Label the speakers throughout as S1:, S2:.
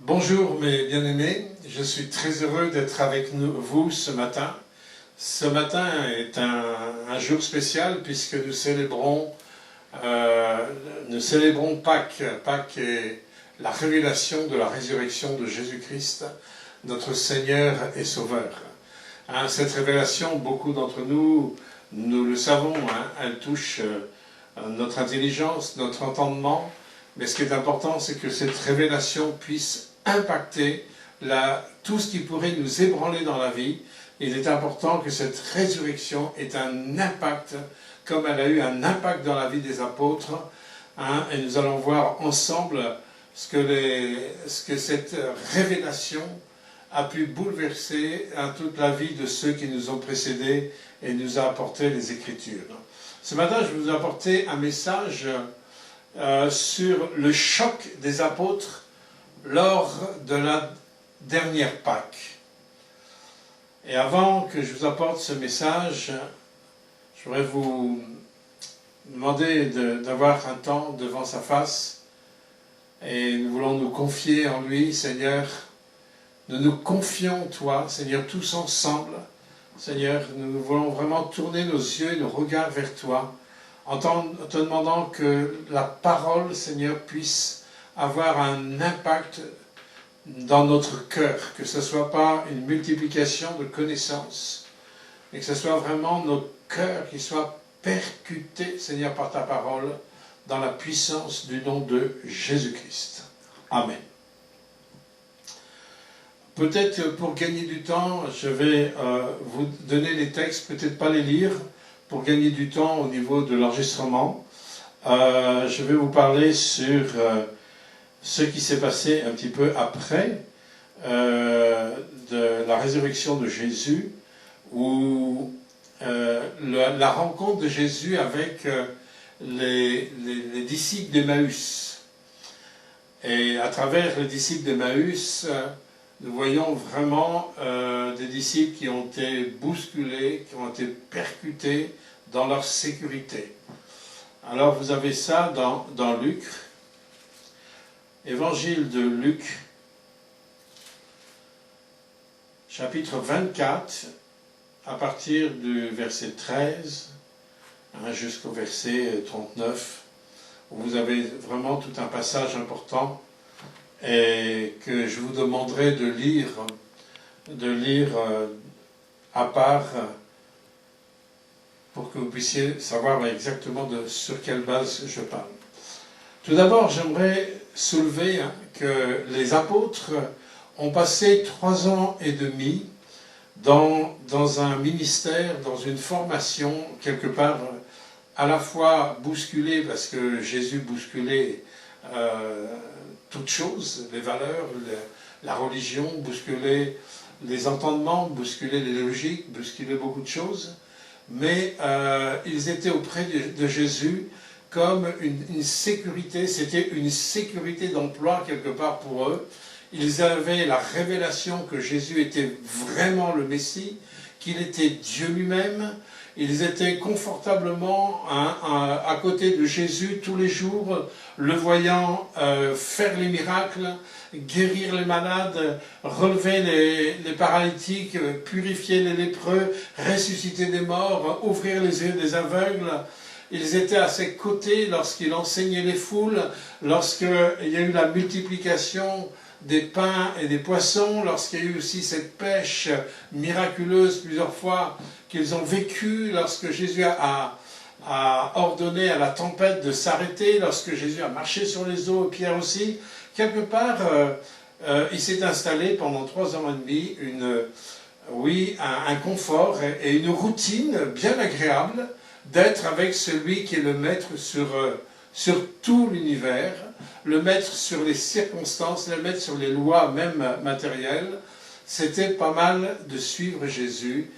S1: Bonjour mes bien-aimés, je suis très heureux d'être avec vous ce matin. Ce matin est un jour spécial puisque nous célébrons Pâques. Pâques est la révélation de la résurrection de Jésus-Christ, notre Seigneur et Sauveur. Cette révélation, beaucoup d'entre nous le savons, elle touche notre intelligence, notre entendement, mais ce qui est important, c'est que cette révélation puisse impacter tout ce qui pourrait nous ébranler dans la vie. Il est important que cette résurrection ait un impact, comme elle a eu un impact dans la vie des apôtres, et nous allons voir ensemble ce que cette révélation a pu bouleverser toute la vie de ceux qui nous ont précédés et nous a apporté les Écritures. Ce matin, je vais vous apporter un message sur le choc des apôtres lors de la dernière Pâques. Et avant que je vous apporte ce message, je voudrais vous demander d'avoir un temps devant sa face, et nous voulons nous confier en lui. Seigneur, nous nous confions en toi, Seigneur, tous ensemble. Seigneur, nous voulons vraiment tourner nos yeux et nos regards vers toi, en te demandant que la parole, Seigneur, puisse avoir un impact dans notre cœur, que ce ne soit pas une multiplication de connaissances, mais que ce soit vraiment nos cœurs qui soient percutés, Seigneur, par ta parole, dans la puissance du nom de Jésus-Christ. Amen. Peut-être pour gagner du temps, je vais vous donner les textes, peut-être pas les lire, pour gagner du temps au niveau de l'enregistrement. Je vais vous parler sur ce qui s'est passé un petit peu après de la résurrection de Jésus, où la rencontre de Jésus avec les disciples d'Emmaüs. Et à travers les disciples d'Emmaüs, nous voyons vraiment des disciples qui ont été bousculés, qui ont été percutés dans leur sécurité. Alors vous avez ça dans Luc, Évangile de Luc, chapitre 24, à partir du verset 13 jusqu'au verset 39, où vous avez vraiment tout un passage important et que je vous demanderai de lire à part pour que vous puissiez savoir exactement sur quelle base je parle. Tout d'abord, j'aimerais soulever que les apôtres ont passé 3 ans et demi dans un ministère, dans une formation, quelque part, à la fois bousculée, parce que Jésus bousculait toutes choses, les valeurs, la religion, bousculait les entendements, bousculait les logiques, bousculait beaucoup de choses, mais ils étaient auprès de Jésus comme une sécurité, c'était une sécurité d'emploi quelque part pour eux. Ils avaient la révélation que Jésus était vraiment le Messie, qu'il était Dieu lui-même. Ils étaient confortablement à côté de Jésus tous les jours, le voyant faire les miracles, guérir les malades, relever les paralytiques, purifier les lépreux, ressusciter des morts, ouvrir les yeux des aveugles. Ils étaient à ses côtés lorsqu'il enseignait les foules, lorsqu'il y a eu la multiplication des pains et des poissons, lorsqu'il y a eu aussi cette pêche miraculeuse plusieurs fois qu'ils ont vécu, lorsque Jésus a ordonné à la tempête de s'arrêter, lorsque Jésus a marché sur les eaux, Pierre aussi. Quelque part, il s'est installé pendant 3 ans et demi un confort et une routine bien agréable d'être avec celui qui est le maître sur tout l'univers, le maître sur les circonstances, le maître sur les lois même matérielles. C'était pas mal de suivre Jésus.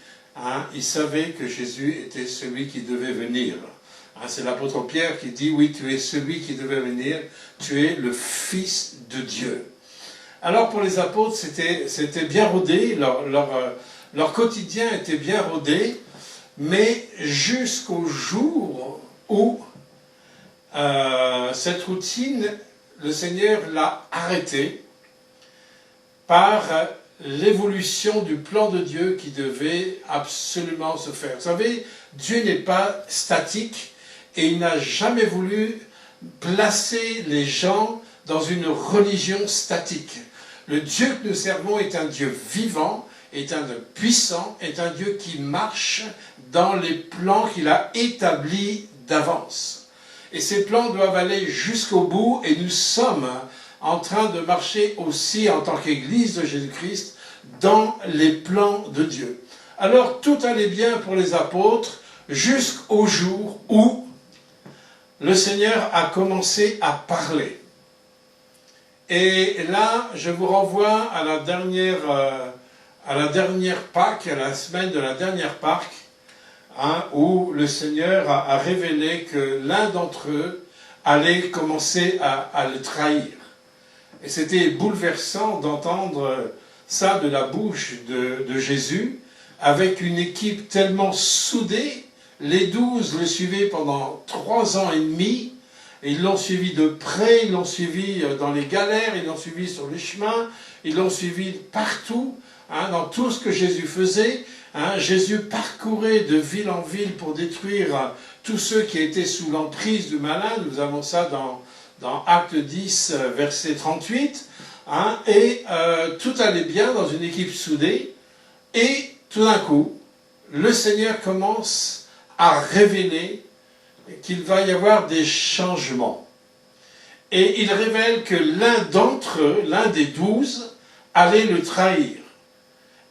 S1: Il savait que Jésus était celui qui devait venir. C'est l'apôtre Pierre qui dit, oui, tu es celui qui devait venir, tu es le Fils de Dieu. Alors pour les apôtres, c'était bien rodé, leur quotidien était bien rodé, mais jusqu'au jour où cette routine, le Seigneur l'a arrêtée par l'évolution du plan de Dieu qui devait absolument se faire. Vous savez, Dieu n'est pas statique et il n'a jamais voulu placer les gens dans une religion statique. Le Dieu que nous servons est un Dieu vivant, est un Dieu puissant, est un Dieu qui marche dans les plans qu'il a établis d'avance. Et ces plans doivent aller jusqu'au bout et nous sommes en train de marcher aussi en tant qu'Église de Jésus-Christ dans les plans de Dieu. Alors tout allait bien pour les apôtres jusqu'au jour où le Seigneur a commencé à parler. Et là, je vous renvoie à la dernière Pâque, à la semaine de la dernière Pâque, où le Seigneur a révélé que l'un d'entre eux allait commencer à le trahir. Et c'était bouleversant d'entendre ça de la bouche de Jésus, avec une équipe tellement soudée. Les 12 le suivaient pendant 3 ans et demi, et ils l'ont suivi de près, ils l'ont suivi dans les galères, ils l'ont suivi sur les chemins, ils l'ont suivi partout, dans tout ce que Jésus faisait. Jésus parcourait de ville en ville pour détruire tous ceux qui étaient sous l'emprise du malin. Nous avons ça dans Acte 10, verset 38. Tout allait bien dans une équipe soudée. Et tout d'un coup, le Seigneur commence à révéler qu'il va y avoir des changements. Et il révèle que l'un d'entre eux, l'un des 12, allait le trahir.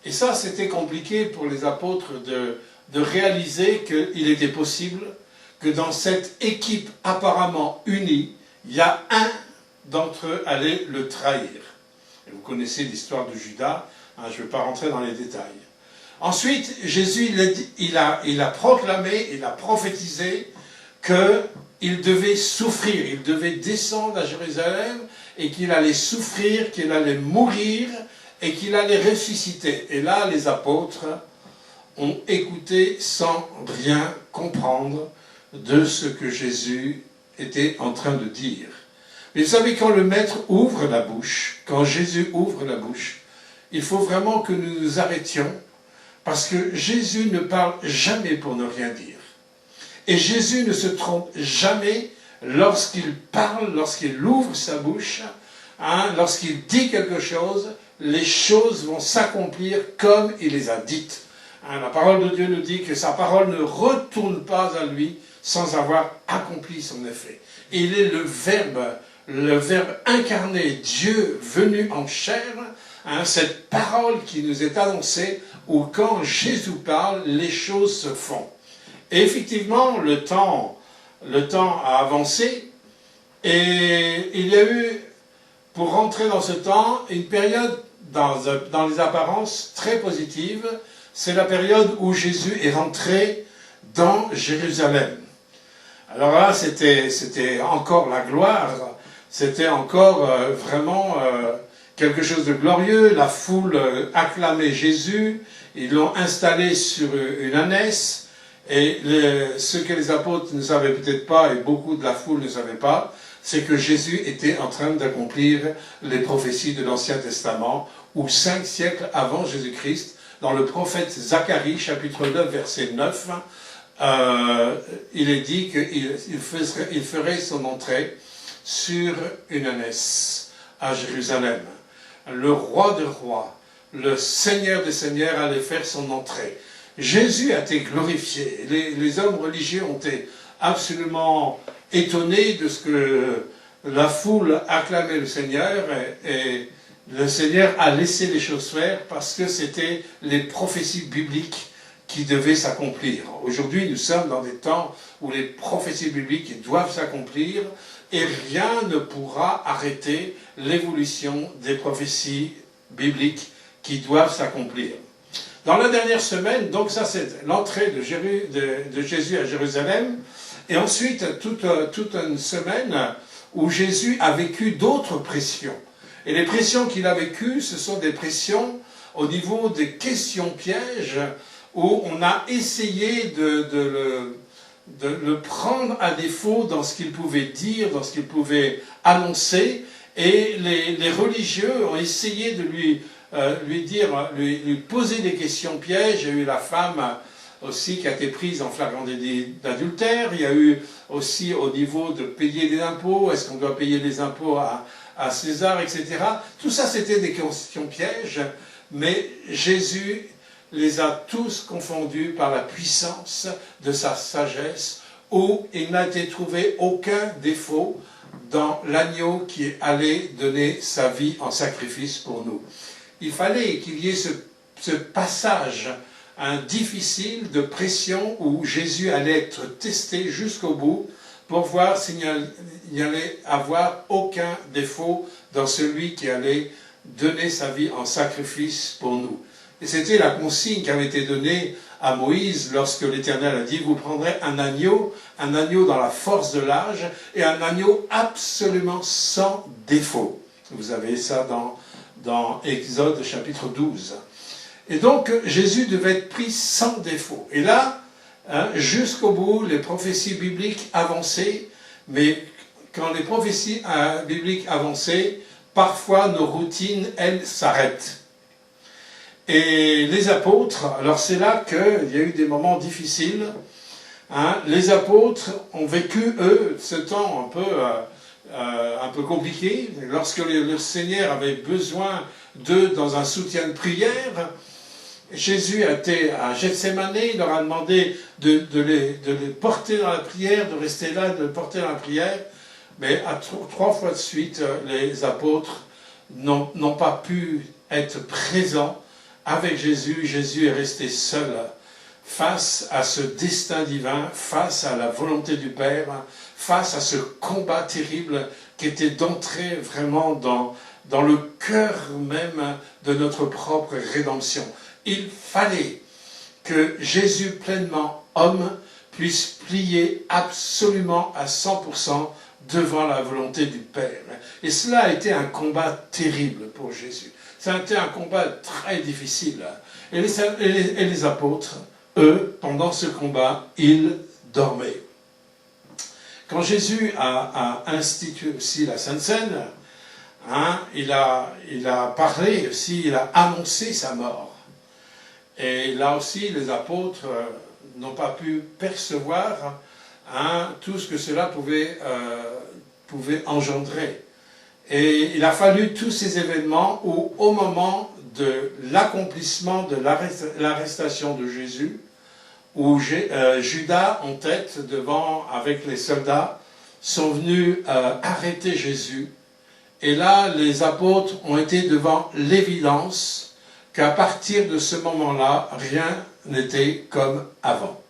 S1: Et ça, c'était compliqué pour les apôtres de réaliser qu'il était possible que dans cette équipe apparemment unie, il y a un d'entre eux allait le trahir. Et vous connaissez l'histoire de Judas, je ne vais pas rentrer dans les détails. Ensuite, Jésus, il a proclamé, il a prophétisé qu'il devait souffrir, il devait descendre à Jérusalem et qu'il allait souffrir, qu'il allait mourir et qu'il allait ressusciter. Et là, les apôtres ont écouté sans rien comprendre de ce que Jésus était en train de dire. Mais vous savez, quand le Maître ouvre la bouche, quand Jésus ouvre la bouche, il faut vraiment que nous nous arrêtions, parce que Jésus ne parle jamais pour ne rien dire. Et Jésus ne se trompe jamais lorsqu'il parle, lorsqu'il ouvre sa bouche, lorsqu'il dit quelque chose, les choses vont s'accomplir comme il les a dites. La parole de Dieu nous dit que sa parole ne retourne pas à lui sans avoir accompli son effet. Et il est le Verbe incarné, Dieu venu en chair, cette parole qui nous est annoncée, où quand Jésus parle, les choses se font. Et effectivement, le temps a avancé, et il y a eu, pour rentrer dans ce temps, une période dans les apparences très positives. C'est la période où Jésus est rentré dans Jérusalem. Alors là, c'était encore la gloire, c'était encore vraiment quelque chose de glorieux. La foule acclamait Jésus, ils l'ont installé sur une ânesse, et ce que les apôtres ne savaient peut-être pas, et beaucoup de la foule ne savaient pas, c'est que Jésus était en train d'accomplir les prophéties de l'Ancien Testament, où 5 siècles avant Jésus-Christ, dans le prophète Zacharie, chapitre 9, verset 9, il est dit qu'il ferait son entrée sur une ânesse à Jérusalem. Le roi des rois, le Seigneur des seigneurs allait faire son entrée. Jésus a été glorifié. Les hommes religieux ont été absolument étonnés de ce que la foule acclamait le Seigneur, et le Seigneur a laissé les choses faire parce que c'était les prophéties bibliques qui devaient s'accomplir. Aujourd'hui, nous sommes dans des temps où les prophéties bibliques doivent s'accomplir et rien ne pourra arrêter l'évolution des prophéties bibliques qui doivent s'accomplir. Dans la dernière semaine, donc ça c'est l'entrée de Jésus à Jérusalem, et ensuite toute une semaine où Jésus a vécu d'autres pressions. Et les pressions qu'il a vécues, ce sont des pressions au niveau des questions pièges, où on a essayé de le prendre à défaut dans ce qu'il pouvait dire, dans ce qu'il pouvait annoncer, Et les religieux ont essayé de lui poser des questions pièges. Il y a eu la femme aussi qui a été prise en flagrant délit d'adultère. Il y a eu aussi au niveau de payer des impôts. Est-ce qu'on doit payer des impôts à César, etc. Tout ça, c'était des questions pièges. Mais Jésus les a tous confondus par la puissance de sa sagesse, où il n'a été trouvé aucun défaut dans l'agneau qui allait donner sa vie en sacrifice pour nous. Il fallait qu'il y ait ce passage difficile de pression où Jésus allait être testé jusqu'au bout pour voir s'il n'y allait avoir aucun défaut dans celui qui allait donner sa vie en sacrifice pour nous. Et c'était la consigne qui avait été donnée à Moïse lorsque l'Éternel a dit « Vous prendrez un agneau dans la force de l'âge, et un agneau absolument sans défaut. » Vous avez ça dans Exode chapitre 12. Et donc Jésus devait être pris sans défaut. Et là, jusqu'au bout, les prophéties bibliques avançaient, mais quand les prophéties bibliques avançaient, parfois nos routines, elles, s'arrêtent. Et les apôtres, alors c'est là qu'il y a eu des moments difficiles. Les apôtres ont vécu, eux, ce temps un peu compliqué. Lorsque le Seigneur avait besoin d'eux dans un soutien de prière, Jésus a été à Gethsémane, il leur a demandé de les porter dans la prière, de rester là, de les porter dans la prière. Mais 3 fois de suite, les apôtres n'ont pas pu être présents avec Jésus. Jésus est resté seul face à ce destin divin, face à la volonté du Père, face à ce combat terrible qui était d'entrer vraiment dans le cœur même de notre propre rédemption. Il fallait que Jésus, pleinement homme, puisse plier absolument à 100% devant la volonté du Père. Et cela a été un combat terrible pour Jésus. Ça a été un combat très difficile. Et les apôtres, eux, pendant ce combat, ils dormaient. Quand Jésus a institué aussi la Sainte Seine, il a parlé aussi, il a annoncé sa mort. Et là aussi, les apôtres n'ont pas pu percevoir tout ce que cela pouvait engendrer. Et il a fallu tous ces événements où, au moment de l'accomplissement de l'arrestation de Jésus, où Judas, en tête, avec les soldats, sont venus arrêter Jésus. Et là, les apôtres ont été devant l'évidence qu'à partir de ce moment-là, rien n'était comme avant.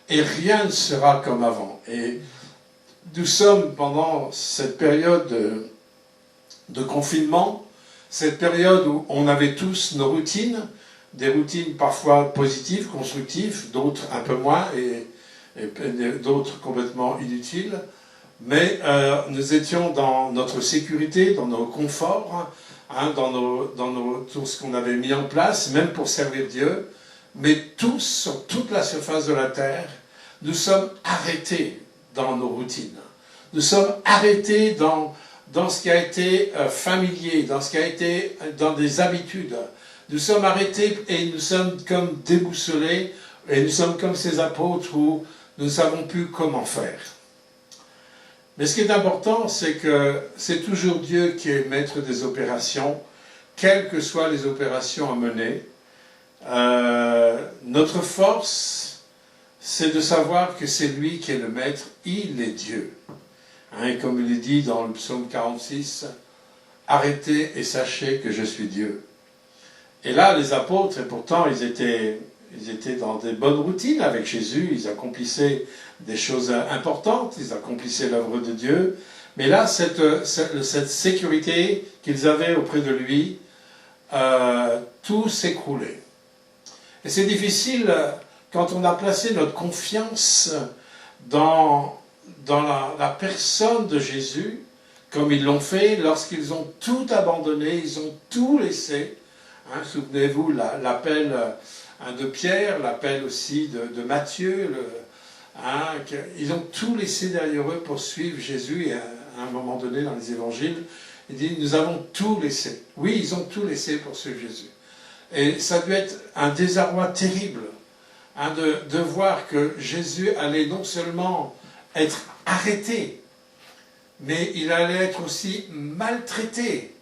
S1: Et rien ne sera comme avant. Et nous sommes pendant cette période de confinement, cette période où on avait tous nos routines, des routines parfois positives, constructives, d'autres un peu moins, et d'autres complètement inutiles. Mais nous étions dans notre sécurité, dans nos conforts, dans tout ce qu'on avait mis en place, même pour servir Dieu. Mais tous, sur toute la surface de la terre, nous sommes arrêtés dans nos routines. Nous sommes arrêtés dans ce qui a été familier, dans ce qui a été dans des habitudes. Nous sommes arrêtés et nous sommes comme déboussolés, et nous sommes comme ces apôtres où nous ne savons plus comment faire. Mais ce qui est important, c'est que c'est toujours Dieu qui est maître des opérations, quelles que soient les opérations à mener. Notre force, c'est de savoir que c'est lui qui est le maître, il est Dieu. Et comme il est dit dans le psaume 46, « Arrêtez et sachez que je suis Dieu ». Et là, les apôtres, et pourtant, ils étaient dans des bonnes routines avec Jésus, ils accomplissaient des choses importantes, ils accomplissaient l'œuvre de Dieu, mais là, cette sécurité qu'ils avaient auprès de lui, tout s'écroulait. Et c'est difficile quand on a placé notre confiance dans la personne de Jésus, comme ils l'ont fait lorsqu'ils ont tout abandonné, ils ont tout laissé. Souvenez-vous l'appel de Pierre, l'appel aussi de Matthieu, ils ont tout laissé derrière eux pour suivre Jésus, et à un moment donné dans les évangiles, Il dit, nous avons tout laissé. Oui, ils ont tout laissé pour suivre Jésus. Et ça doit être un désarroi terrible, hein, de voir que Jésus allait non seulement être arrêté, mais il allait être aussi maltraité.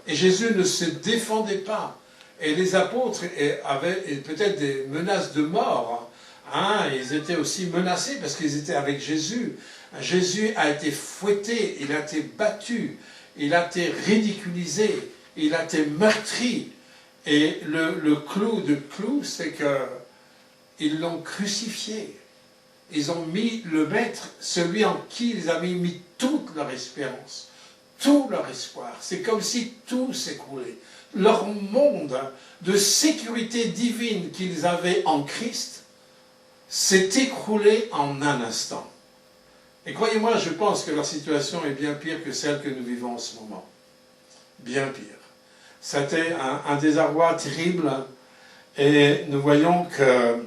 S1: Et Jésus ne se défendait pas. Et les apôtres avaient peut-être des menaces de mort. Hein, ils étaient aussi menacés parce qu'ils étaient avec Jésus. Jésus a été fouetté, il a été battu, il a été ridiculisé, il a été meurtri. Et le clou de clou, c'est qu'ils l'ont crucifié. Ils ont mis le maître, celui en qui ils avaient mis toute leur espérance, tout leur espoir. C'est comme si tout s'écroulait. Leur monde de sécurité divine qu'ils avaient en Christ s'est écroulé en un instant. Et croyez-moi, je pense que leur situation est bien pire que celle que nous vivons en ce moment. Bien pire. C'était un désarroi terrible, et nous voyons que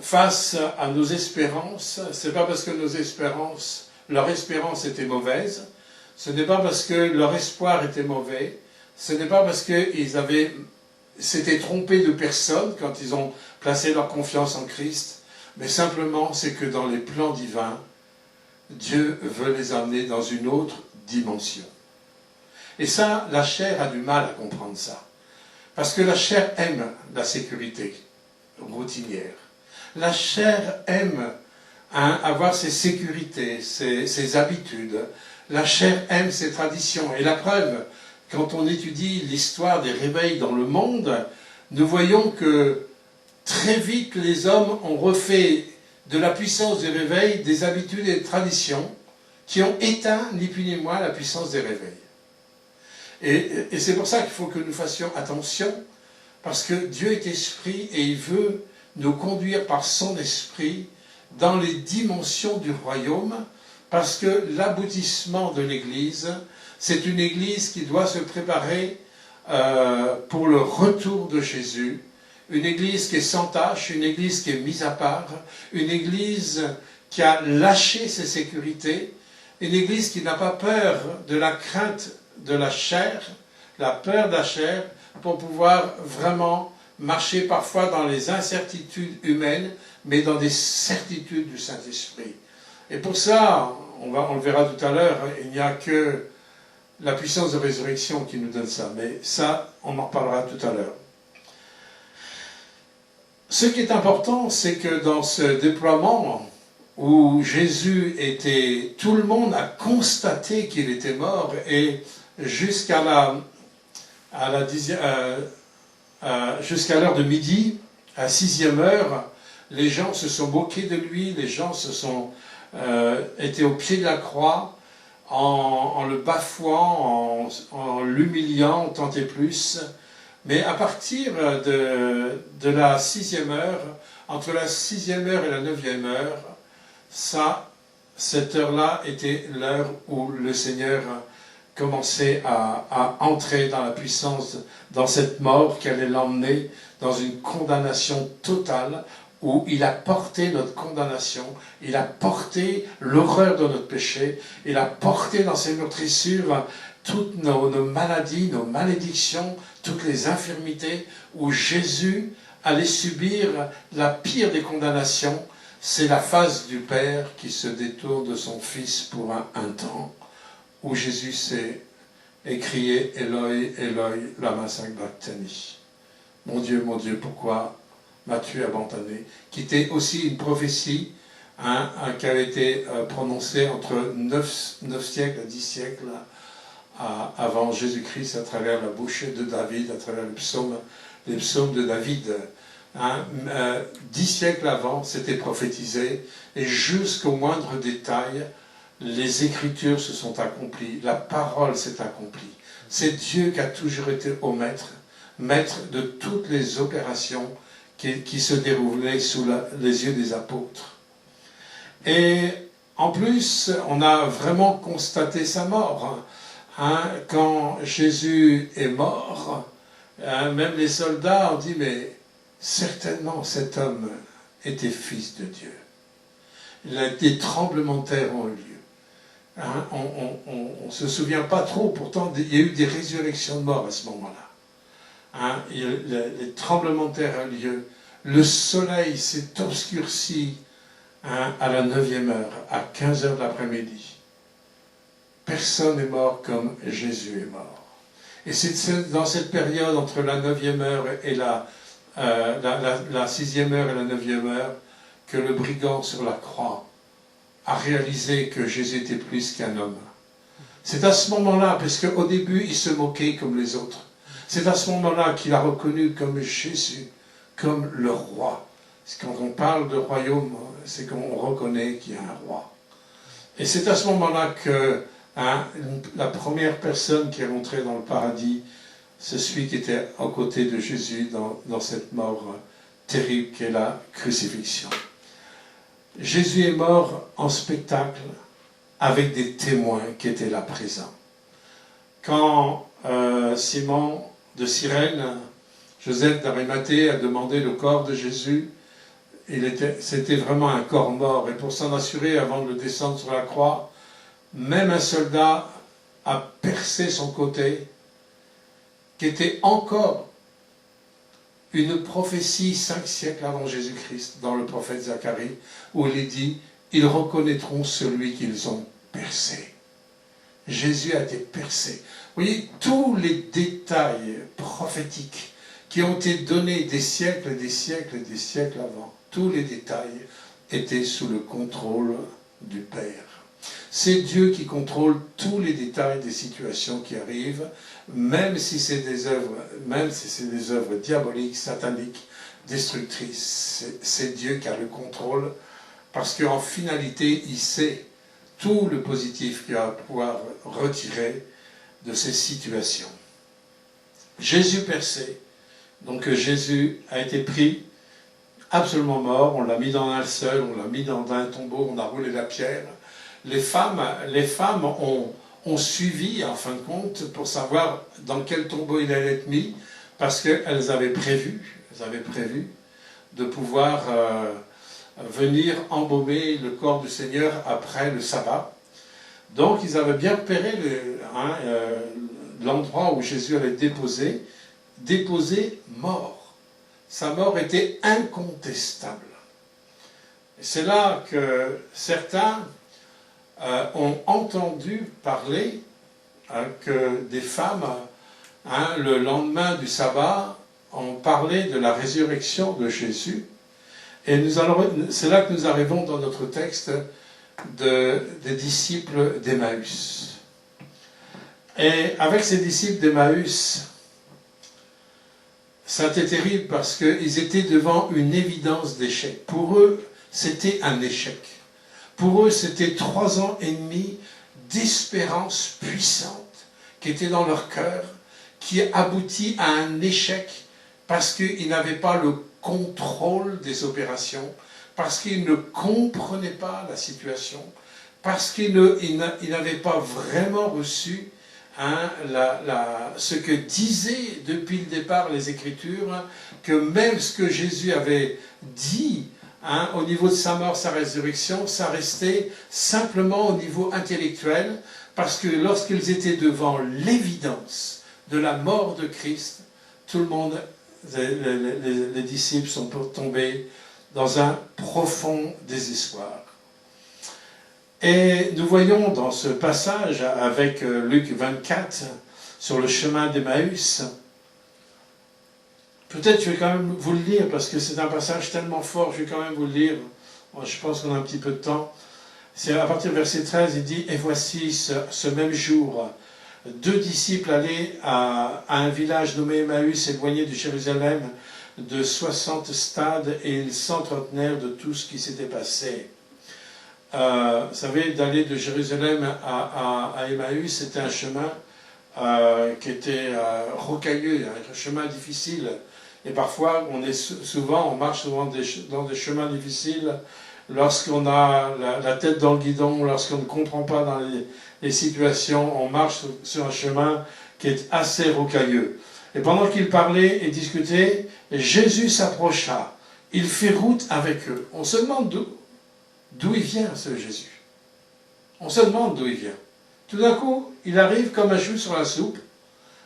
S1: face à nos espérances, c'est pas parce que leur espérance était mauvaise, ce n'est pas parce que leur espoir était mauvais, ce n'est pas parce qu'ils s'étaient trompés de personne quand ils ont placé leur confiance en Christ, mais simplement c'est que dans les plans divins, Dieu veut les amener dans une autre dimension. Et ça, la chair a du mal à comprendre ça. Parce que la chair aime la sécurité routinière. La chair aime avoir ses sécurités, ses habitudes. La chair aime ses traditions. Et la preuve, quand on étudie l'histoire des réveils dans le monde, nous voyons que très vite les hommes ont refait de la puissance du réveil des habitudes et des traditions qui ont éteint, ni plus ni moins, la puissance des réveils. Et c'est pour ça qu'il faut que nous fassions attention, parce que Dieu est esprit et il veut nous conduire par son esprit dans les dimensions du royaume, parce que l'aboutissement de l'Église, c'est une Église qui doit se préparer pour le retour de Jésus, une Église qui est sans tache, une Église qui est mise à part, une Église qui a lâché ses sécurités, une Église qui n'a pas peur de la crainte de la chair, la peur de la chair, pour pouvoir vraiment marcher parfois dans les incertitudes humaines, mais dans des certitudes du Saint-Esprit. Et pour ça, on le verra tout à l'heure, il n'y a que la puissance de résurrection qui nous donne ça. Mais ça, on en reparlera tout à l'heure. Ce qui est important, c'est que dans ce déploiement où Jésus était, tout le monde a constaté qu'il était mort, et jusqu'à jusqu'à l'heure de midi, à 6e heure, les gens se sont moqués de lui, les gens étaient au pied de la croix, en le bafouant, en l'humiliant, tant et plus. Mais à partir de la 6e heure, entre la 6e heure et la 9e heure, cette heure-là était l'heure où le Seigneur commençait à entrer dans la puissance, dans cette mort qui allait l'emmener dans une condamnation totale, où il a porté notre condamnation, il a porté l'horreur de notre péché, il a porté dans ses meurtrissures toutes nos maladies, nos malédictions, toutes les infirmités, où Jésus allait subir la pire des condamnations. C'est la face du Père qui se détourne de son Fils pour un temps, où Jésus s'est écrié « Eloi, Eloi, lama sabachthani » « Mon Dieu, pourquoi m'as-tu abandonné ?» qui était aussi une prophétie qui avait été prononcée entre 9 siècles et 10 siècles avant Jésus-Christ, à travers la bouche de David, à travers les psaumes de David. 10 siècles avant, c'était prophétisé, et jusqu'au moindre détail, les Écritures se sont accomplies, la parole s'est accomplie. C'est Dieu qui a toujours été au maître de toutes les opérations qui se déroulaient sous les yeux des apôtres. Et en plus, on a vraiment constaté sa mort. Quand Jésus est mort, même les soldats ont dit, mais certainement cet homme était fils de Dieu. Des tremblements de terre ont eu lieu. Hein, on ne se souvient pas trop, pourtant il y a eu des résurrections de morts à ce moment-là. Hein, les tremblements de terre ont lieu, le soleil s'est obscurci, hein, à la 9e heure, à 15 heures de l'après-midi. Personne n'est mort comme Jésus est mort. Et c'est dans cette période entre la 9e heure et la 6e heure et la 9e heure que le brigand sur la croix a réalisé que Jésus était plus qu'un homme. C'est à ce moment-là, parce qu'au début, il se moquait comme les autres. C'est à ce moment-là qu'il a reconnu comme Jésus, comme le roi. Quand on parle de royaume, c'est qu'on reconnaît qu'il y a un roi. Et c'est à ce moment-là que, hein, la première personne qui est rentrée dans le paradis, c'est celui qui était aux côtés de Jésus dans cette mort terrible qu'est la crucifixion. Jésus est mort en spectacle avec des témoins qui étaient là présents. Quand Simon de Cyrène, Joseph d'Arimathée a demandé le corps de Jésus, c'était vraiment un corps mort. Et pour s'en assurer, avant de le descendre sur la croix, même un soldat a percé son côté, qui était encore une prophétie 5 siècles avant Jésus-Christ, dans le prophète Zacharie, où il est dit « Ils reconnaîtront celui qu'ils ont percé ». Jésus a été percé. Vous voyez, tous les détails prophétiques qui ont été donnés des siècles et des siècles et des siècles avant, tous les détails étaient sous le contrôle du Père. C'est Dieu qui contrôle tous les détails des situations qui arrivent, même si c'est des œuvres diaboliques, sataniques, destructrices. C'est Dieu qui a le contrôle, parce qu'en finalité, il sait tout le positif qu'il va pouvoir retirer de ces situations. Jésus percé, donc Jésus a été pris, absolument mort, on l'a mis dans un seul, on l'a mis dans un tombeau, on a roulé la pierre. Les femmes ont suivi, en fin de compte, pour savoir dans quel tombeau il allait être mis, parce qu'elles avaient prévu de pouvoir venir embaumer le corps du Seigneur après le sabbat. Donc ils avaient bien repéré l'endroit où Jésus allait déposer mort. Sa mort était incontestable. C'est là que certains ont entendu parler que des femmes, le lendemain du sabbat, ont parlé de la résurrection de Jésus. Et c'est là que nous arrivons dans notre texte des disciples d'Emmaüs. Et avec ces disciples d'Emmaüs, ça a été terrible parce qu'ils étaient devant une évidence d'échec. Pour eux, c'était un échec. Pour eux, c'était 3 ans et demi d'espérance puissante qui était dans leur cœur, qui aboutit à un échec parce qu'ils n'avaient pas le contrôle des opérations, parce qu'ils ne comprenaient pas la situation, parce qu'ils n'avaient pas vraiment reçu ce que disaient depuis le départ les Écritures, que même ce que Jésus avait dit au niveau de sa mort, sa résurrection, ça restait simplement au niveau intellectuel, parce que lorsqu'ils étaient devant l'évidence de la mort de Christ, tout le monde, les disciples sont tombés dans un profond désespoir. Et nous voyons dans ce passage avec Luc 24, sur le chemin d'Emmaüs, peut-être je vais quand même vous le lire, parce que c'est un passage tellement fort, je vais quand même vous le lire. Je pense qu'on a un petit peu de temps. C'est à partir du verset 13, il dit « Et voici ce même jour, 2 disciples allaient à un village nommé Emmaüs, éloigné de Jérusalem de 60 stades, et ils s'entretenaient de tout ce qui s'était passé. » Vous savez, d'aller de Jérusalem à Emmaüs, c'était un chemin qui était rocailleux, un chemin difficile. Et parfois, on marche souvent dans des chemins difficiles lorsqu'on a la tête dans le guidon, lorsqu'on ne comprend pas dans les situations, on marche sur un chemin qui est assez rocailleux. Et pendant qu'ils parlaient et discutaient, Jésus s'approcha. Il fit route avec eux. On se demande d'où il vient, ce Jésus. On se demande d'où il vient. Tout d'un coup, il arrive comme un cheveu sur la soupe.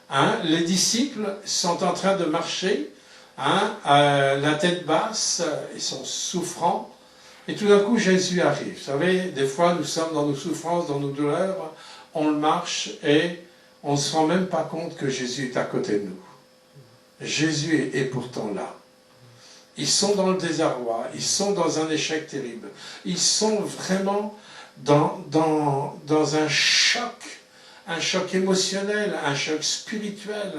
S1: Hein, les disciples sont en train de marcher, hein, la tête basse, ils sont souffrants. Et tout d'un coup, Jésus arrive. Vous savez, des fois, nous sommes dans nos souffrances, dans nos douleurs, on le marche et on ne se rend même pas compte que Jésus est à côté de nous. Jésus est pourtant là. Ils sont dans le désarroi, ils sont dans un échec terrible. Ils sont vraiment dans un choc émotionnel, un choc spirituel,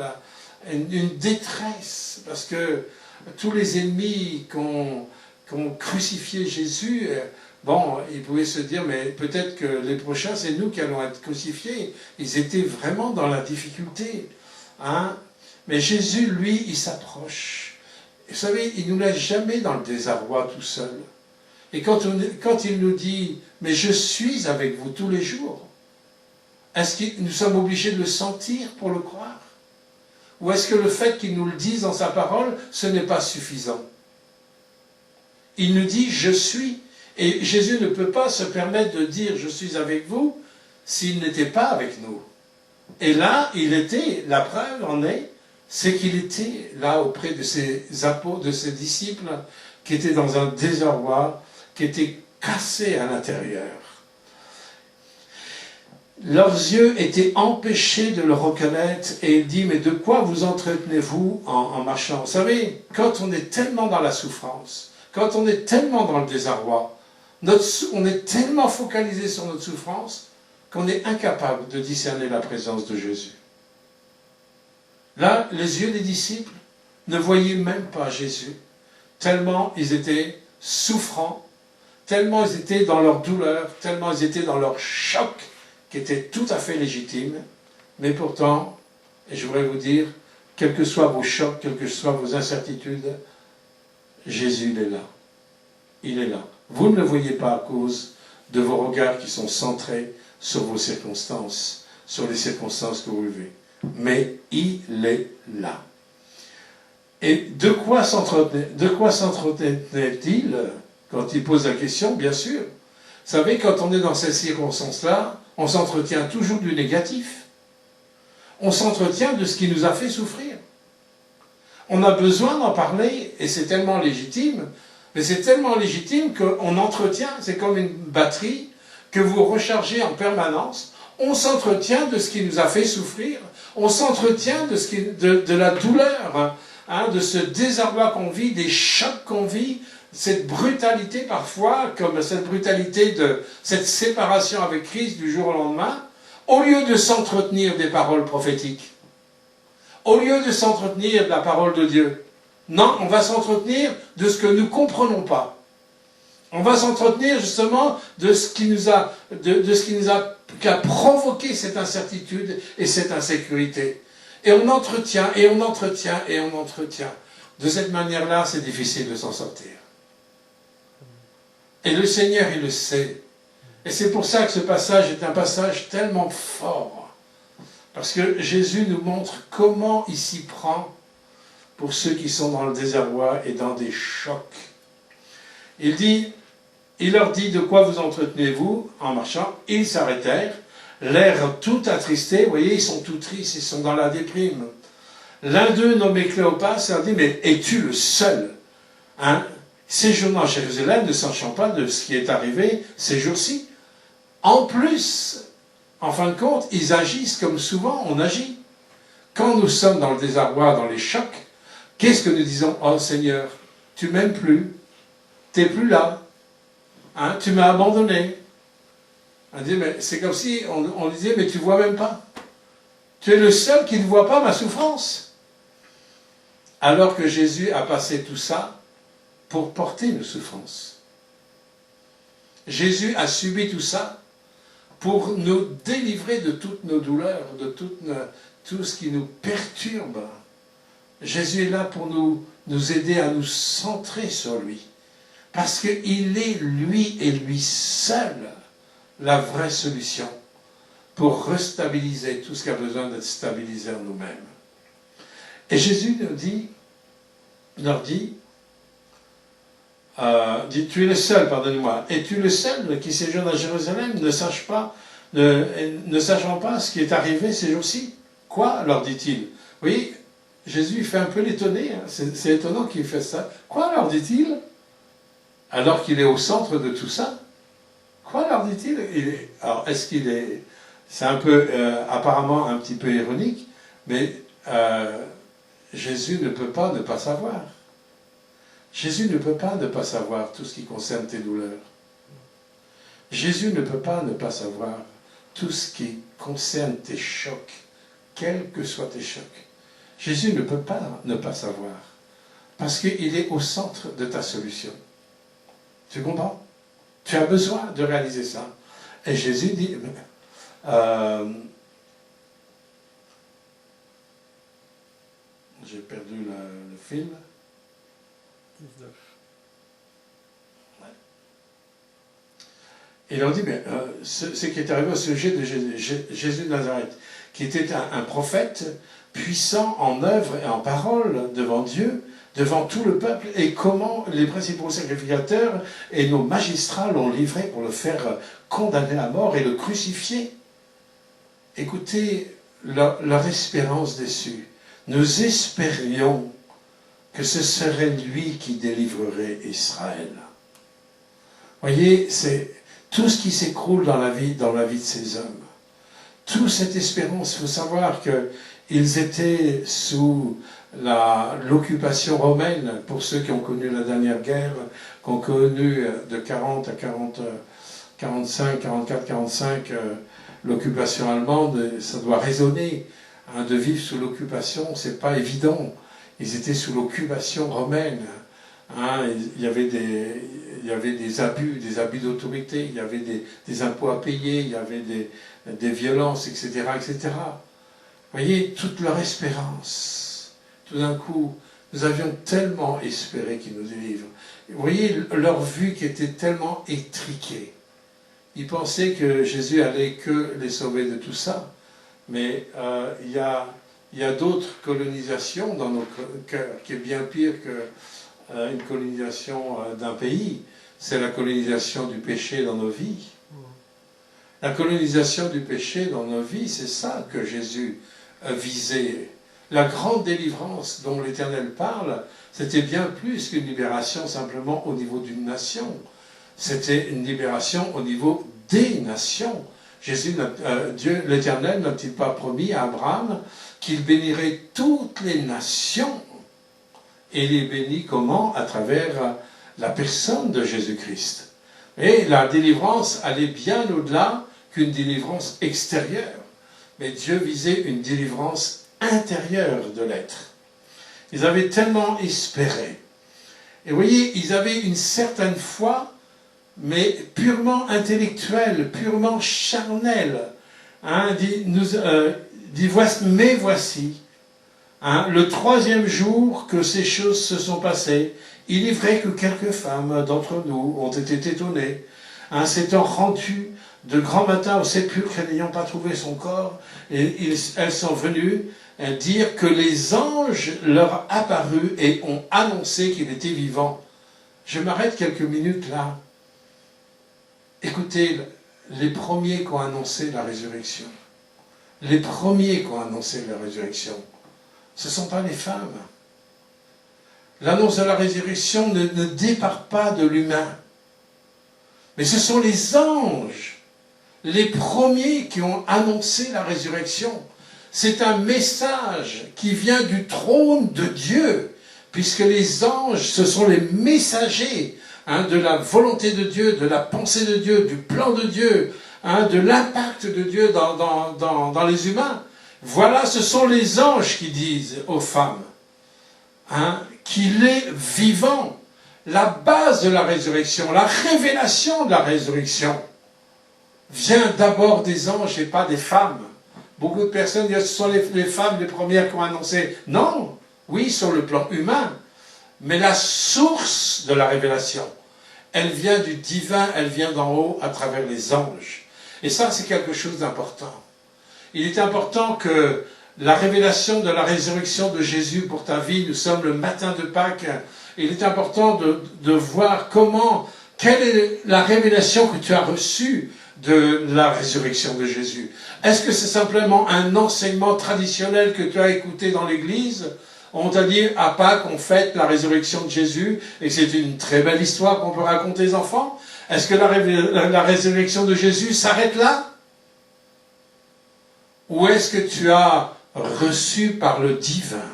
S1: une détresse. Parce que tous les ennemis qui ont crucifié Jésus, bon, ils pouvaient se dire, mais peut-être que les prochains, c'est nous qui allons être crucifiés. Ils étaient vraiment dans la difficulté. Hein? Mais Jésus, lui, il s'approche. Vous savez, il ne nous laisse jamais dans le désarroi tout seul. Et quand il nous dit, mais je suis avec vous tous les jours, est-ce que nous sommes obligés de le sentir pour le croire? Ou est-ce que le fait qu'il nous le dise dans sa parole, ce n'est pas suffisant? Il nous dit, je suis. Et Jésus ne peut pas se permettre de dire, je suis avec vous, s'il n'était pas avec nous. Et là, il était, la preuve en est, c'est qu'il était là auprès de ses apôtres, de ses disciples, qui étaient dans un désarroi, qui étaient cassés à l'intérieur. Leurs yeux étaient empêchés de le reconnaître, et il dit, mais de quoi vous entretenez-vous en marchant? Vous savez, quand on est tellement dans la souffrance, quand on est tellement dans le désarroi, on est tellement focalisé sur notre souffrance qu'on est incapable de discerner la présence de Jésus. Là, les yeux des disciples ne voyaient même pas Jésus, tellement ils étaient souffrants, tellement ils étaient dans leur douleur, tellement ils étaient dans leur choc, qui était tout à fait légitime. Mais pourtant, et je voudrais vous dire, quels que soient vos chocs, quelles que soient vos incertitudes, Jésus, il est là. Il est là. Vous ne le voyez pas à cause de vos regards qui sont centrés sur vos circonstances, sur les circonstances que vous vivez. Mais il est là. Et de quoi s'entretenait-il quand il pose la question? Bien sûr. Vous savez, quand on est dans ces circonstances-là, on s'entretient toujours du négatif. On s'entretient de ce qui nous a fait souffrir. On a besoin d'en parler, et c'est tellement légitime, mais c'est tellement légitime qu'on entretient, c'est comme une batterie que vous rechargez en permanence. On s'entretient de ce qui nous a fait souffrir, on s'entretient de la douleur, hein, de ce désarroi qu'on vit, des chocs qu'on vit, cette brutalité parfois, comme cette brutalité de cette séparation avec Christ du jour au lendemain, au lieu de s'entretenir des paroles prophétiques, au lieu de s'entretenir de la parole de Dieu. Non, on va s'entretenir de ce que nous ne comprenons pas. On va s'entretenir justement de ce qui nous a provoqué cette incertitude et cette insécurité. Et on entretient, et on entretient, et on entretient. De cette manière-là, c'est difficile de s'en sortir. Et le Seigneur, il le sait. Et c'est pour ça que ce passage est un passage tellement fort. Parce que Jésus nous montre comment il s'y prend pour ceux qui sont dans le désarroi et dans des chocs. Il leur dit, de quoi vous entretenez-vous en marchant? Ils s'arrêtèrent, l'air tout attristé, vous voyez, ils sont tout tristes, ils sont dans la déprime. L'un d'eux, nommé Cléopas, leur dit, mais es-tu le seul, hein, séjournant à Jérusalem, ne sachant pas de ce qui est arrivé ces jours-ci? En plus, en fin de compte, ils agissent comme souvent on agit. Quand nous sommes dans le désarroi, dans les chocs, qu'est-ce que nous disons? Oh Seigneur, tu m'aimes plus, tu n'es plus là, hein, tu m'as abandonné. On dit, mais c'est comme si on disait, mais tu ne vois même pas. Tu es le seul qui ne voit pas ma souffrance. Alors que Jésus a passé tout ça pour porter nos souffrances. Jésus a subi tout ça pour nous délivrer de toutes nos douleurs, de tout ce qui nous perturbe. Jésus est là pour nous aider à nous centrer sur lui. Parce qu'il est lui et lui seul la vraie solution pour restabiliser tout ce qui a besoin d'être stabilisé en nous-mêmes. Et Jésus leur dit, dit, tu es le seul, pardonnez-moi, es-tu le seul qui séjourne à Jérusalem, ne sachant pas ce qui est arrivé ces jours-ci? Quoi, leur dit-il? Oui, Jésus fait un peu l'étonné, hein. C'est étonnant qu'il fasse ça. Quoi, leur dit-il? Alors qu'il est au centre de tout ça. Quoi, leur dit-il? Alors, est-ce qu'il est... C'est un peu, apparemment, un petit peu ironique, mais Jésus ne peut pas ne pas savoir. Jésus ne peut pas ne pas savoir tout ce qui concerne tes douleurs. Jésus ne peut pas ne pas savoir tout ce qui concerne tes chocs, quels que soient tes chocs. Jésus ne peut pas ne pas savoir, parce qu'il est au centre de ta solution. Tu comprends? Tu as besoin de réaliser ça. Et Jésus dit... j'ai perdu le fil. 19. Ouais. Il leur dit, mais ce qui est arrivé au sujet de Jésus de Nazareth, qui était un prophète puissant en œuvre et en parole devant Dieu, devant tout le peuple, et comment les principaux sacrificateurs et nos magistrats l'ont livré pour le faire condamner à mort et le crucifier. Écoutez leur espérance déçue. Nous espérions que ce serait lui qui délivrerait Israël. Voyez, c'est tout ce qui s'écroule dans la vie de ces hommes. Toute cette espérance, il faut savoir qu'ils étaient sous l'occupation romaine, pour ceux qui ont connu la dernière guerre, qui ont connu de 40 à 45, 44, 45, l'occupation allemande, ça doit résonner. Hein, de vivre sous l'occupation, c'est pas évident. Ils étaient sous l'occupation romaine. Hein, il y avait des abus d'autorité, il y avait des impôts à payer, il y avait des violences, etc., etc. Vous voyez, toute leur espérance. Tout d'un coup, nous avions tellement espéré qu'ils nous délivrent. Vous voyez, leur vue qui était tellement étriquée. Ils pensaient que Jésus allait que les sauver de tout ça. Mais il y a d'autres colonisations dans nos cœurs, qui est bien pire qu'une colonisation d'un pays. C'est la colonisation du péché dans nos vies. La colonisation du péché dans nos vies, c'est ça que Jésus visait. La grande délivrance dont l'Éternel parle, c'était bien plus qu'une libération simplement au niveau d'une nation. C'était une libération au niveau des nations. Dieu, l'Éternel, n'a-t-il pas promis à Abraham qu'il bénirait toutes les nations? Et il les bénit comment? À travers la personne de Jésus-Christ. Et la délivrance allait bien au-delà qu'une délivrance extérieure. Mais Dieu visait une délivrance intérieure de l'être. Ils avaient tellement espéré. Et vous voyez, ils avaient une certaine foi, mais purement intellectuelle, purement charnelle. Hein, mais voici, hein, le 3e jour que ces choses se sont passées, il est vrai que quelques femmes d'entre nous ont été étonnées, hein, s'étant rendues de grand matin au sépulcre et n'ayant pas trouvé son corps, et elles sont venues dire que les anges leur apparurent et ont annoncé qu'il était vivant. Je m'arrête quelques minutes là. Écoutez, les premiers qui ont annoncé la résurrection, les premiers qui ont annoncé la résurrection, ce ne sont pas les femmes. L'annonce de la résurrection ne départ pas de l'humain, mais ce sont les anges, les premiers qui ont annoncé la résurrection. C'est un message qui vient du trône de Dieu, puisque les anges, ce sont les messagers, hein, de la volonté de Dieu, de la pensée de Dieu, du plan de Dieu, hein, de l'impact de Dieu dans les humains. Voilà, ce sont les anges qui disent aux femmes, hein, qu'il est vivant. La base de la résurrection, la révélation de la résurrection, vient d'abord des anges et pas des femmes. Beaucoup de personnes disent que ce sont les femmes les premières qui ont annoncé. Non, oui, sur le plan humain, mais la source de la révélation, elle vient du divin, elle vient d'en haut à travers les anges. Et ça, c'est quelque chose d'important. Il est important que la révélation de la résurrection de Jésus pour ta vie, nous sommes le matin de Pâques, il est important de voir quelle est la révélation que tu as reçue de la résurrection de Jésus. Est-ce que c'est simplement un enseignement traditionnel que tu as écouté dans l'église? On t'a dit à Pâques on fête la résurrection de Jésus et c'est une très belle histoire qu'on peut raconter aux enfants. Est-ce que la résurrection de Jésus s'arrête là? Ou est-ce que tu as reçu par le divin,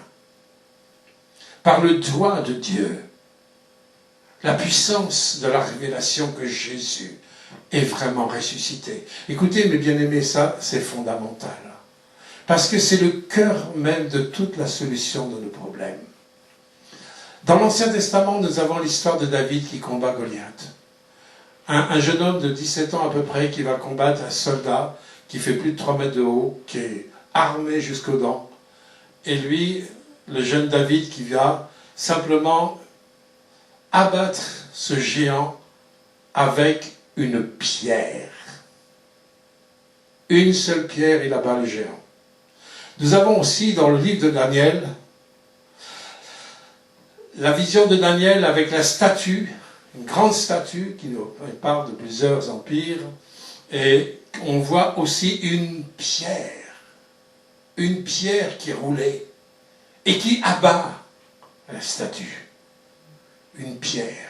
S1: par le doigt de Dieu, la puissance de la révélation que Jésus est vraiment ressuscité? Écoutez, mes bien-aimés, ça, c'est fondamental. Parce que c'est le cœur même de toute la solution de nos problèmes. Dans l'Ancien Testament, nous avons l'histoire de David qui combat Goliath. Un jeune homme de 17 ans à peu près qui va combattre un soldat qui fait plus de 3 mètres de haut, qui est armé jusqu'aux dents. Et lui, le jeune David qui vient simplement abattre ce géant avec une pierre. Une seule pierre, il abat le géant. Nous avons aussi dans le livre de Daniel, la vision de Daniel avec la statue, une grande statue qui nous parle de plusieurs empires, et on voit aussi une pierre qui roulait et qui abat la statue. Une pierre.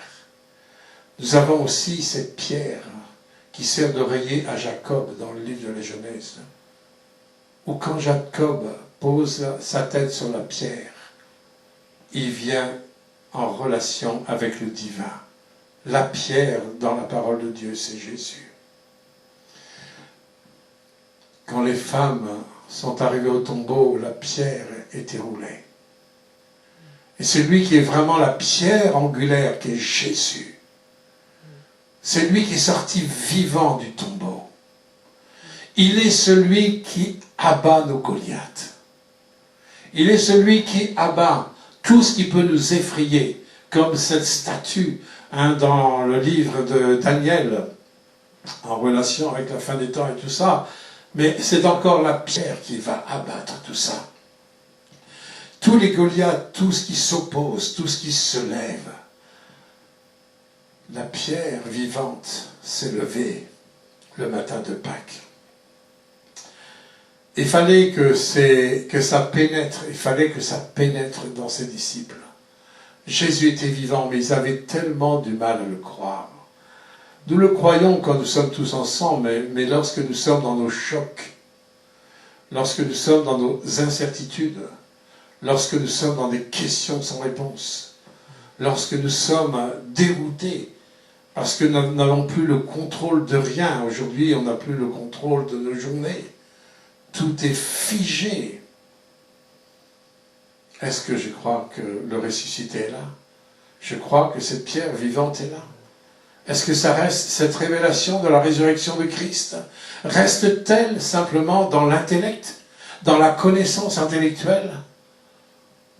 S1: Nous avons aussi cette pierre qui sert d'oreiller à Jacob dans le livre de la Genèse, où quand Jacob pose sa tête sur la pierre, il vient en relation avec le divin. La pierre dans la parole de Dieu, c'est Jésus. Quand les femmes sont arrivées au tombeau, la pierre était roulée. Et c'est lui qui est vraiment la pierre angulaire, qui est Jésus. C'est lui qui est sorti vivant du tombeau. Il est celui qui abat nos Goliaths. Il est celui qui abat tout ce qui peut nous effrayer, comme cette statue dans le livre de Daniel, en relation avec la fin des temps et tout ça. Mais c'est encore la pierre qui va abattre tout ça. Tous les Goliaths, tout ce qui s'oppose, tout ce qui se lève, la pierre vivante s'est levée le matin de Pâques. Il fallait que ça pénètre, dans ses disciples. Jésus était vivant, mais ils avaient tellement du mal à le croire. Nous le croyons quand nous sommes tous ensemble, mais lorsque nous sommes dans nos chocs, lorsque nous sommes dans nos incertitudes, lorsque nous sommes dans des questions sans réponse, lorsque nous sommes déroutés, parce que nous n'avons plus le contrôle de rien. Aujourd'hui, on n'a plus le contrôle de nos journées. Tout est figé. Est-ce que je crois que le ressuscité est là? Je crois que cette pierre vivante est là. Est-ce que ça reste, cette révélation de la résurrection de Christ, reste-t-elle simplement dans l'intellect, dans la connaissance intellectuelle,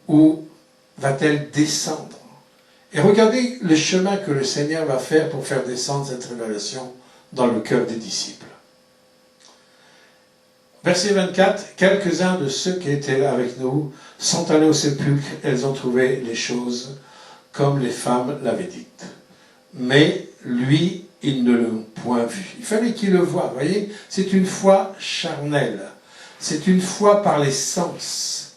S1: ou va-t-elle descendre? Et regardez le chemin que le Seigneur va faire pour faire descendre cette révélation dans le cœur des disciples. Verset 24, quelques-uns de ceux qui étaient là avec nous sont allés au sépulcre, elles ont trouvé les choses comme les femmes l'avaient dites. Mais lui, ils ne l'ont point vu. Il fallait qu'il le voie, vous voyez. C'est une foi charnelle. C'est une foi par les sens.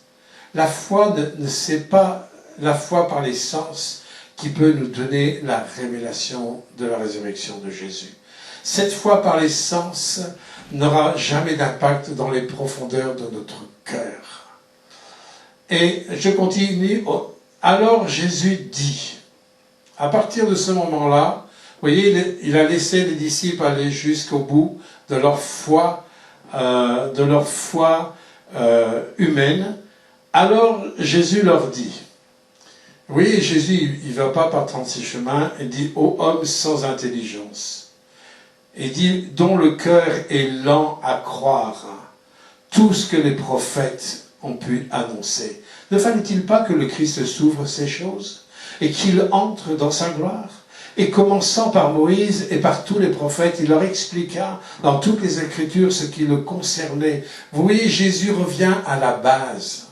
S1: La foi c'est pas la foi par les sens qui peut nous donner la révélation de la résurrection de Jésus. Cette foi par les sens n'aura jamais d'impact dans les profondeurs de notre cœur. Et je continue. Alors Jésus dit, à partir de ce moment-là, vous voyez, il a laissé les disciples aller jusqu'au bout de leur foi, humaine. Alors Jésus leur dit, vous voyez, Jésus, il ne va pas par 36 chemins, il dit « Ô homme sans intelligence ». Il dit « Dont le cœur est lent à croire tout ce que les prophètes ont pu annoncer ». Ne fallait-il pas que le Christ s'ouvre ces choses et qu'il entre dans sa gloire? Et commençant par Moïse et par tous les prophètes, il leur expliqua dans toutes les Écritures ce qui le concernait. Vous voyez, Jésus revient à la base.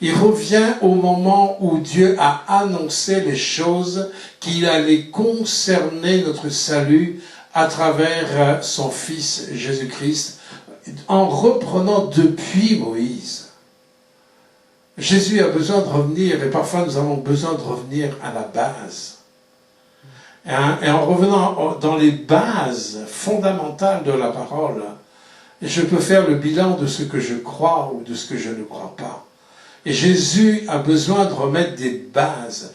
S1: Il revient au moment où Dieu a annoncé les choses qui allaient concerner notre salut à travers son Fils Jésus-Christ, en reprenant depuis Moïse. Jésus a besoin de revenir, et parfois nous avons besoin de revenir à la base. Et en revenant dans les bases fondamentales de la parole, je peux faire le bilan de ce que je crois ou de ce que je ne crois pas. Et Jésus a besoin de remettre des bases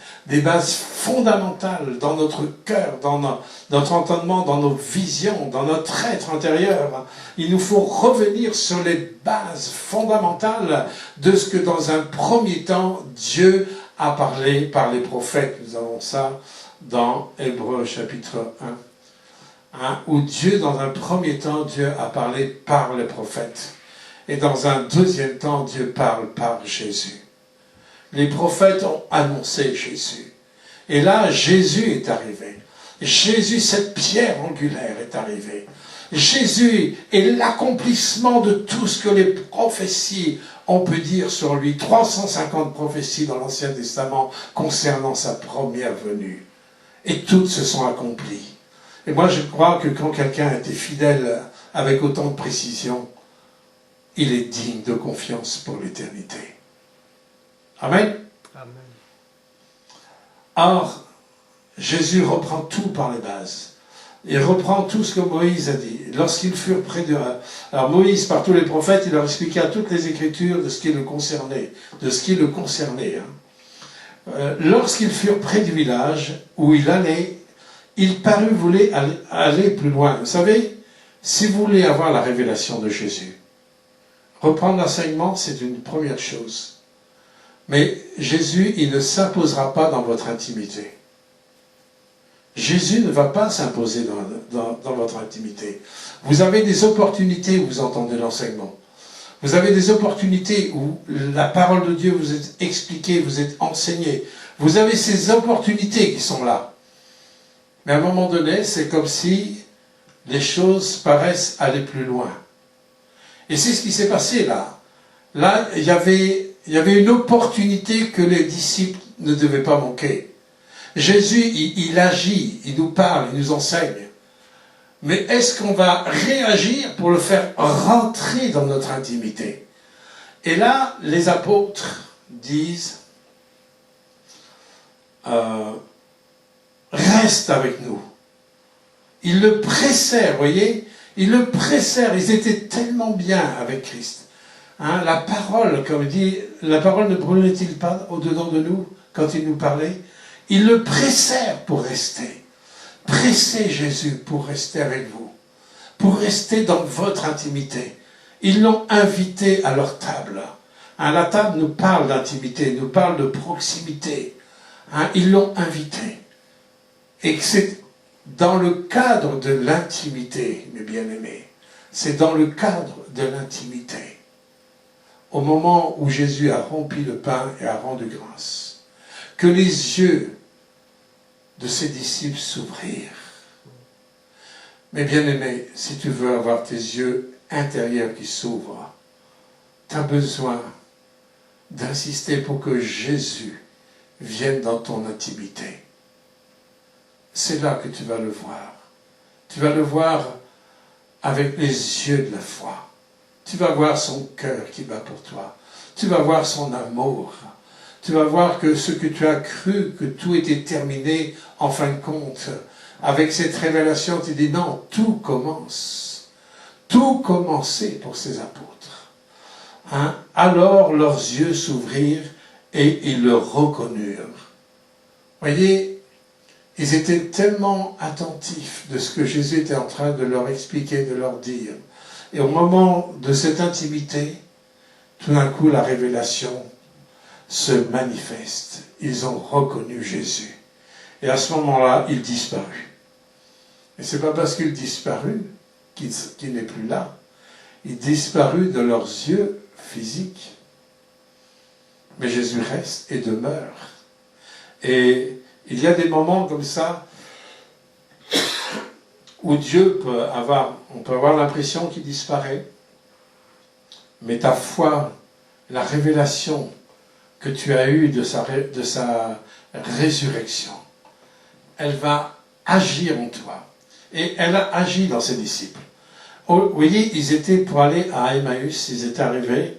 S1: fondamentales dans notre cœur, dans notre entendement, dans nos visions, dans notre être intérieur. Il nous faut revenir sur les bases fondamentales de ce que dans un premier temps, Dieu a parlé par les prophètes. Nous avons ça dans Hébreux chapitre 1, où Dieu, dans un premier temps, Dieu a parlé par les prophètes. Et dans un deuxième temps, Dieu parle par Jésus. Les prophètes ont annoncé Jésus. Et là, Jésus est arrivé. Jésus, cette pierre angulaire, est arrivée. Jésus est l'accomplissement de tout ce que les prophéties, on peut dire sur lui. 350 prophéties dans l'Ancien Testament concernant sa première venue. Et toutes se sont accomplies. Et moi, je crois que quand quelqu'un a été fidèle avec autant de précision, il est digne de confiance pour l'éternité. Amen. Amen. Or, Jésus reprend tout par les bases. Il reprend tout ce que Moïse a dit. Lorsqu'ils furent près de... Alors Moïse, par tous les prophètes, il leur expliquait à toutes les Écritures de ce qui le concernait. Lorsqu'ils furent près du village où il allait, il parut vouloir aller plus loin. Vous savez, si vous voulez avoir la révélation de Jésus, reprendre l'enseignement, c'est une première chose. Mais Jésus, il ne s'imposera pas dans votre intimité. Jésus ne va pas s'imposer dans votre intimité. Vous avez des opportunités où vous entendez l'enseignement. Vous avez des opportunités où la parole de Dieu vous est expliquée, vous est enseignée. Vous avez ces opportunités qui sont là. Mais à un moment donné, c'est comme si les choses paraissent aller plus loin. Et c'est ce qui s'est passé là. Là, il y avait une opportunité que les disciples ne devaient pas manquer. Jésus, il agit, il nous parle, il nous enseigne. Mais est-ce qu'on va réagir pour le faire rentrer dans notre intimité? Et là, les apôtres disent, reste avec nous. Ils le pressèrent, voyez? Ils le pressèrent, ils étaient tellement bien avec Christ. Hein, la parole, comme il dit, la parole ne brûlait-il pas au-dedans de nous quand il nous parlait? Ils le pressèrent pour rester. Pressez Jésus pour rester avec vous, pour rester dans votre intimité. Ils l'ont invité à leur table. Hein, la table nous parle d'intimité, nous parle de proximité. Hein, ils l'ont invité. Et que c'est dans le cadre de l'intimité, mes bien-aimés, c'est dans le cadre de l'intimité, au moment où Jésus a rompu le pain et a rendu grâce, que les yeux de ses disciples s'ouvrirent. Mais bien-aimé, si tu veux avoir tes yeux intérieurs qui s'ouvrent, tu as besoin d'insister pour que Jésus vienne dans ton intimité. C'est là que tu vas le voir. Tu vas le voir avec les yeux de la foi. Tu vas voir son cœur qui bat pour toi. Tu vas voir son amour. Tu vas voir que ce que tu as cru, que tout était terminé, en fin de compte, avec cette révélation, tu dis non, tout commence. Tout commençait pour ces apôtres. Hein? Alors leurs yeux s'ouvrirent et ils le reconnurent. Voyez, ils étaient tellement attentifs de ce que Jésus était en train de leur expliquer, de leur dire. Et au moment de cette intimité, tout d'un coup, la révélation se manifeste. Ils ont reconnu Jésus. Et à ce moment-là, il disparut. Et ce n'est pas parce qu'il disparut qu'il n'est plus là. Il disparut de leurs yeux physiques. Mais Jésus reste et demeure. Et il y a des moments comme ça où Dieu peut avoir, on peut avoir l'impression qu'il disparaît, mais ta foi, la révélation que tu as eue de sa résurrection, elle va agir en toi. Et elle a agi dans ses disciples. Vous voyez, ils étaient pour aller à Emmaüs, ils étaient arrivés,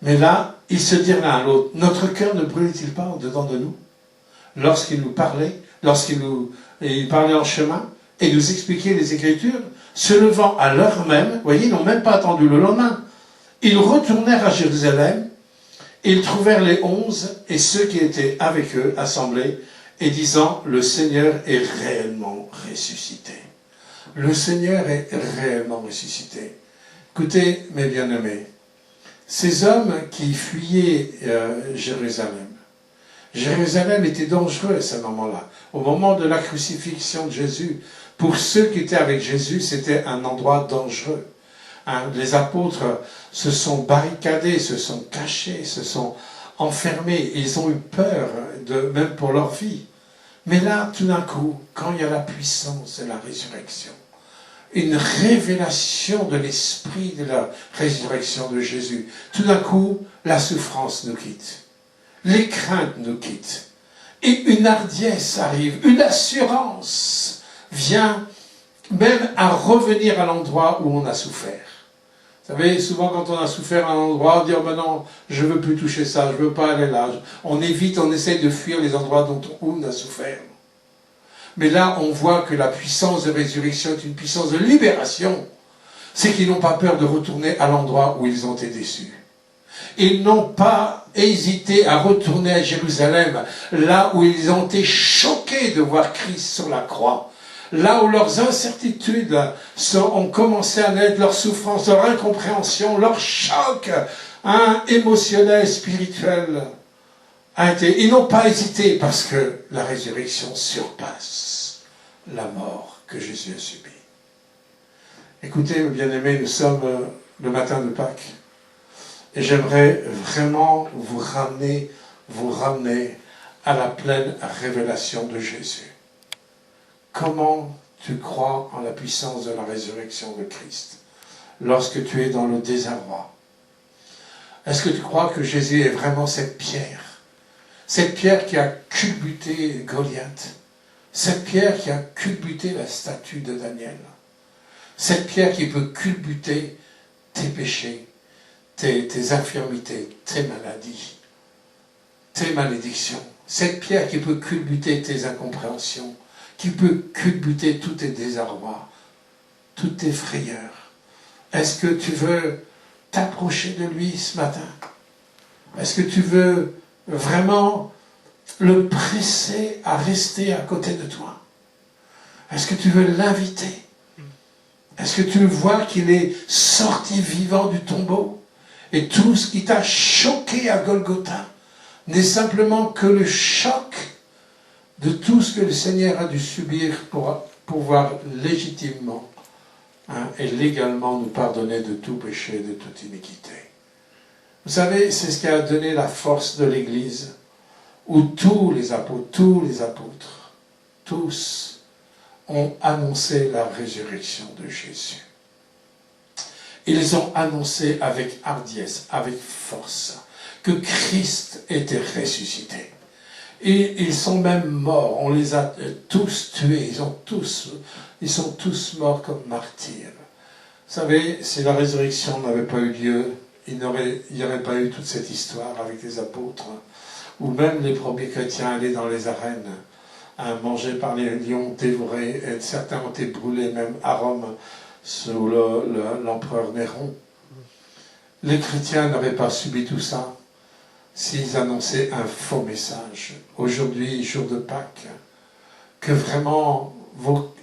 S1: mais là, ils se dirent l'un à l'autre, notre cœur ne brûlait-il pas au-dedans de nous lorsqu'il nous parlait, il parlait en chemin et nous expliquait les Écritures, se levant à l'heure même, vous voyez, ils n'ont même pas attendu le lendemain. Ils retournèrent à Jérusalem, ils trouvèrent les 11 et ceux qui étaient avec eux assemblés et disant, le Seigneur est réellement ressuscité. Le Seigneur est réellement ressuscité. Écoutez, mes bien-aimés, ces hommes qui fuyaient Jérusalem, Jérusalem était dangereux à ce moment-là. Au moment de la crucifixion de Jésus, pour ceux qui étaient avec Jésus, c'était un endroit dangereux. Les apôtres se sont barricadés, se sont cachés, se sont enfermés. Ils ont eu peur, même pour leur vie. Mais là, tout d'un coup, quand il y a la puissance de la résurrection, une révélation de l'esprit de la résurrection de Jésus, tout d'un coup, la souffrance nous quitte. Les craintes nous quittent. Et une hardiesse arrive, une assurance vient même à revenir à l'endroit où on a souffert. Vous savez, souvent quand on a souffert à un endroit, on dit « Oh ben non, je ne veux plus toucher ça, je ne veux pas aller là ». On évite, on essaie de fuir les endroits où on a souffert. Mais là, on voit que la puissance de résurrection est une puissance de libération. C'est qu'ils n'ont pas peur de retourner à l'endroit où ils ont été déçus. Ils n'ont pas hésité à retourner à Jérusalem, là où ils ont été choqués de voir Christ sur la croix. Là où leurs incertitudes ont commencé à naître, leurs souffrances, leur incompréhension, leur choc émotionnel, spirituel a été. Ils n'ont pas hésité parce que la résurrection surpasse la mort que Jésus a subie. Écoutez, mes bien-aimés, nous sommes le matin de Pâques. Et j'aimerais vraiment vous ramener à la pleine révélation de Jésus. Comment tu crois en la puissance de la résurrection de Christ lorsque tu es dans le désarroi? Est-ce que tu crois que Jésus est vraiment cette pierre qui a culbuté Goliath, cette pierre qui a culbuté la statue de Daniel, cette pierre qui peut culbuter tes péchés, tes infirmités, tes maladies, tes malédictions, cette pierre qui peut culbuter tes incompréhensions, qui peut culbuter tous tes désarrois, toutes tes frayeurs. Est-ce que tu veux t'approcher de lui ce matin? Est-ce que tu veux vraiment le presser à rester à côté de toi? Est-ce que tu veux l'inviter? Est-ce que tu vois qu'il est sorti vivant du tombeau? Et tout ce qui t'a choqué à Golgotha n'est simplement que le choc de tout ce que le Seigneur a dû subir pour pouvoir légitimement et légalement nous pardonner de tout péché, de toute iniquité. Vous savez, c'est ce qui a donné la force de l'Église, où tous les apôtres, tous ont annoncé la résurrection de Jésus. Ils ont annoncé avec hardiesse, avec force, que Christ était ressuscité. Et ils sont même morts, on les a tous tués, ils sont tous morts comme martyrs. Vous savez, si la résurrection n'avait pas eu lieu, il n'y aurait pas eu toute cette histoire avec les apôtres, où même les premiers chrétiens allaient dans les arènes, mangés par les lions, dévorés, et certains ont été brûlés même à Rome sous l'empereur Néron. Les chrétiens n'auraient pas subi tout ça s'ils annonçaient un faux message. Aujourd'hui, jour de Pâques, que vraiment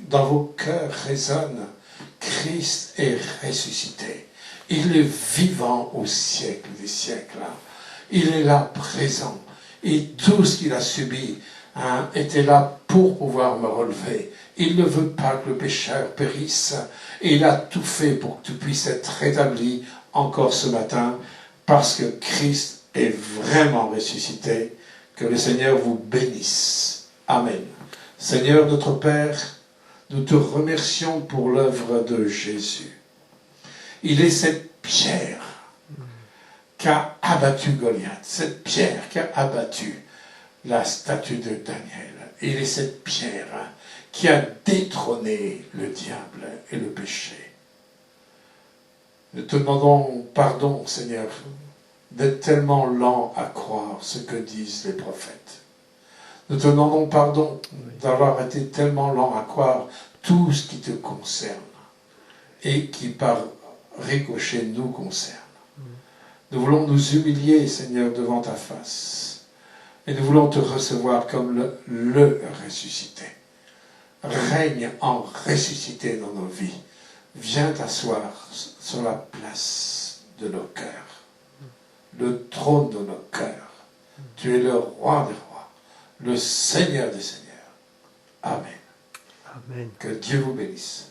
S1: dans vos cœurs résonne, Christ est ressuscité. Il est vivant au siècle des siècles. Il est là présent. Et tout ce qu'il a subi était là pour pouvoir me relever. Il ne veut pas que le pécheur périsse. Et il a tout fait pour que tu puisses être rétabli encore ce matin, parce que Christ est vraiment ressuscité. Que le Seigneur vous bénisse. Amen. Seigneur notre Père, nous te remercions pour l'œuvre de Jésus. Il est cette pierre qu'a abattu Goliath, cette pierre qui a abattu la statue de Daniel. Il est cette pierre qui a détrôné le diable et le péché. Nous te demandons pardon, Seigneur, d'être tellement lent à croire ce que disent les prophètes. Nous te demandons pardon d'avoir été tellement lent à croire tout ce qui te concerne et qui par ricochet nous concerne. Nous voulons nous humilier, Seigneur, devant ta face. Et nous voulons te recevoir comme le ressuscité. Règne en ressuscité dans nos vies. Viens t'asseoir sur la place de nos cœurs, le trône de nos cœurs. Tu es le roi des rois, le Seigneur des seigneurs. Amen.
S2: Amen.
S1: Que Dieu vous bénisse.